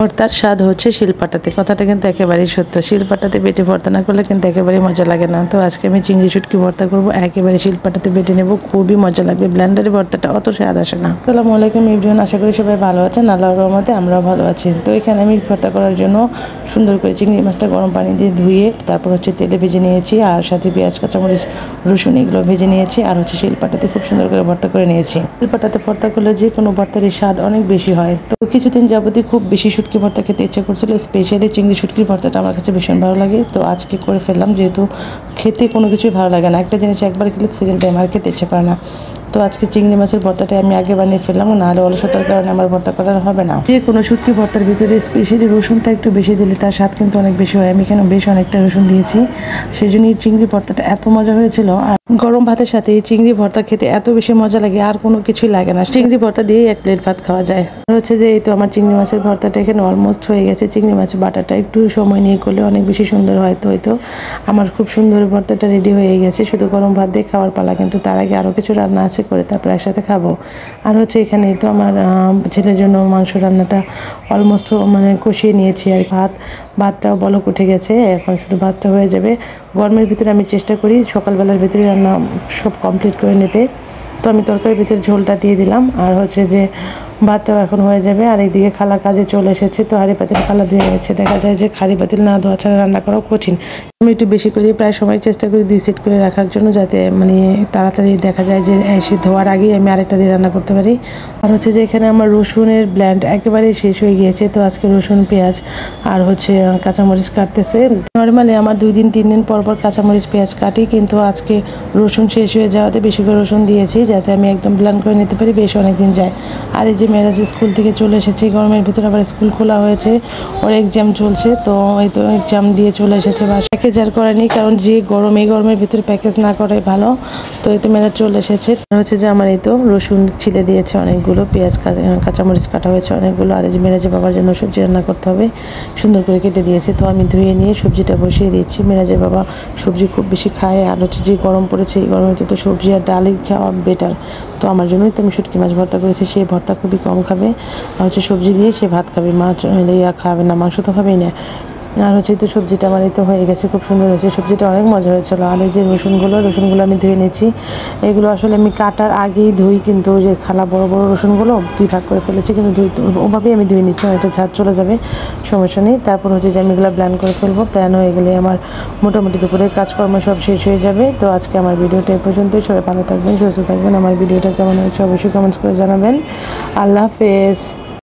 ভর্তার স্বাদ হচ্ছে শিলপাটাতে, কথাটা কিন্তু একেবারেই সত্য। শিলপাটাতে বেটে ভর্তা না করলে কিন্তু একেবারেই মজা লাগে না। তো আজকে আমি চিংড়ি শুটকি ভর্তা করবো, একেবারে শিলপাটাতে বেটে নেব, খুবই মজা লাগবে। ব্লেন্ডারে ভর্তাটা অত স্বাদ আসে না। আসসালামু আলাইকুম এভরিওয়ান, আশা করি সবাই ভালো আছেন। আল্লাহর রহমতে আমরাও ভালো আছি। তো এখানে আমি ভর্তা করার জন্য সুন্দর করে চিংড়ি মাছটা গরম পানি দিয়ে ধুয়ে তারপর হচ্ছে তেলে ভেজে নিয়েছি, আর সাথে পেঁয়াজ কাঁচামরিচ রসুন এগুলো ভেজে নিয়েছি, আর হচ্ছে শিলপাটাতে খুব সুন্দর করে ভর্তা করে নিয়েছি। শিলপাটাতে ভর্তা করলে যে কোনো ভর্তারই স্বাদ অনেক বেশি হয়। তো কিছুদিন যাবতীয় খুব বেশি শুটকি ভর্তা খেতে ইচ্ছে করছিল, স্পেশালি চিংড়ি শুটকির ভর্তাটা আমার কাছে ভীষণ ভালো লাগে। তো আজকে করে ফেললাম, যেহেতু খেতে কোনো কিছুই ভালো লাগে না, একটা জিনিস একবার খেলে সেকেন্ড টাইম আর খেতে ইচ্ছে করে না। তো আজকে চিংড়ি মাছের ভর্তাটা আমি আগে বানিয়ে ফেললাম, নাহলে অলসতার কারণে আমার ভর্তা করা হবে না। যে কোনো শুটকি ভর্তার ভিতরে স্পেশালি রসুনটা একটু বেশি দিলে তার স্বাদ কিন্তু অনেক বেশি হয়। আমি এখানে বেশ অনেকটা রসুন দিয়েছি, সেই জন্যই চিংড়ি ভর্তাটা এত মজা হয়েছিল। আর গরম ভাতের সাথে এই চিংড়ি ভর্তা খেতে এত বেশি মজা লাগে, আর কোনো কিছুই লাগে না। চিংড়ি ভর্তা দিয়েই এক প্লেট ভাত খাওয়া যায়। আর হচ্ছে যে এই তো আমার চিংড়ি মাছের ভর্তাটা এখানে অলমোস্ট হয়ে গেছে। চিংড়ি মাছের বাটাটা একটু সময় নিয়ে করলে অনেক বেশি সুন্দর হয়। তো হয়তো আমার খুব সুন্দর ভর্তাটা রেডি হয়ে গেছে, শুধু গরম ভাত দিয়ে খাওয়ার পালা। কিন্তু তার আগে আরও কিছু রান্না আছে, করে তারপর একসাথে খাবো। আর হচ্ছে এখানে তো আমার ছেলের জন্য মাংস রান্নাটা অলমোস্ট কষিয়ে নিয়েছি, আর ভাতটাও বলক উঠে গেছে, এখন শুধু ভাতটা হয়ে যাবে। গরমের ভিতরে আমি চেষ্টা করি সকালবেলার ভিতরে রান্না সব কমপ্লিট করে নিতে। তো আমি তরকারির ভিতরে ঝোলটা দিয়ে দিলাম, আর হচ্ছে যে ভাতটাও এখন হয়ে যাবে। আর এইদিকে খালা কাজে চলে এসেছে, তো হাঁড়ি পাতিল খালা ধুয়ে নিয়েছে। দেখা যায় যে হাঁড়ি পাতিল না ধোয়া ছাড়া রান্না করাও কঠিন। আমি একটু বেশি করে প্রায় সময় চেষ্টা করি 2 সেট করে রাখার জন্য, যাতে তাড়াতাড়ি দেখা যায় যে এসে ধোয়ার আগেই আমি আরেকটা দিয়ে রান্না করতে পারি। আর হচ্ছে যে এখানে আমার রসুনের ব্ল্যান্ড একেবারেই শেষ হয়ে গিয়েছে। তো আজকে রসুন পেঁয়াজ আর হচ্ছে কাঁচামরিচ কাটতেছে। নর্মালি আমার 2 দিন 3 দিন পর পর কাঁচামরিচ পেঁয়াজ কাটি, কিন্তু আজকে রসুন শেষ হয়ে যাওয়াতে বেশি করে রসুন দিয়েছি, যাতে আমি একদম ব্ল্যান্ড করে নিতে পারি, বেশ অনেক দিন যায়। আর এই যে মেরাজ স্কুল থেকে চলে এসেছি, গরমের ভিতরে আবার স্কুল খোলা হয়েছে, ওর এক্সাম চলছে। তো এই তো এক্সাম দিয়ে চলে এসেছে, বা প্যাকেজ আর করেনি, কারণ যে গরম, এই গরমের ভিতরে প্যাকেজ না করাই ভালো। তো এই তো মেরাজ চলে এসেছে। হচ্ছে যে আমার এই তো রসুন ছিলে দিয়েছে অনেকগুলো, পেঁয়াজ কাঁচামরিচ কাটা হয়েছে অনেকগুলো। আর এই যে মেরাজের বাবার জন্য সবজি রান্না করতে হবে, সুন্দর করে কেটে দিয়েছে। তো আমি ধুয়ে নিয়ে সবজিটা বসিয়ে দিচ্ছি। মেরাজের বাবা সবজি খুব বেশি খায়, আর হচ্ছে যে গরম পড়েছে, এই গরমের তো সবজি আর ডালই খাওয়া বেটার। তো আমার জন্যই তো আমি শুটকি মাছ ভর্তা করেছি। সে ভর্তা খুবই কম খাবে, আর হচ্ছে সবজি দিয়ে সে ভাত খাবে, মাছ হলে খাবে না, মাংস তো খাবেই না। আর হচ্ছে তো সবজিটা আমার এই তো হয়ে গেছে, খুব সুন্দর হয়েছে, সবজিটা অনেক মজা হয়েছিল। আর এই যে রসুনগুলো আমি ধুয়ে নিয়েছি। এগুলো আসলে আমি কাটার আগেই ধুই, কিন্তু ওই যে খালা বড় বড় রসুনগুলো 2 ভাগ করে ফেলেছি, কিন্তু ওভাবেই আমি ধুয়ে নিচ্ছি, একটা ঝাঁজ চলে যাবে, সমস্যা নেই। তারপর হচ্ছে যে আমি এগুলো ব্ল্যান্ড করে ফেলবো। প্ল্যান হয়ে গেলে আমার মোটামুটি দুপুরের কাজকর্ম সব শেষ হয়ে যাবে। তো আজকে আমার ভিডিওটা এই পর্যন্তই। সবাই ভালো থাকবেন, সুস্থ থাকবেন। আমার ভিডিওটা কেমন হয়েছে অবশ্যই কমেন্টস করে জানাবেন। আল্লাহ হাফেজ।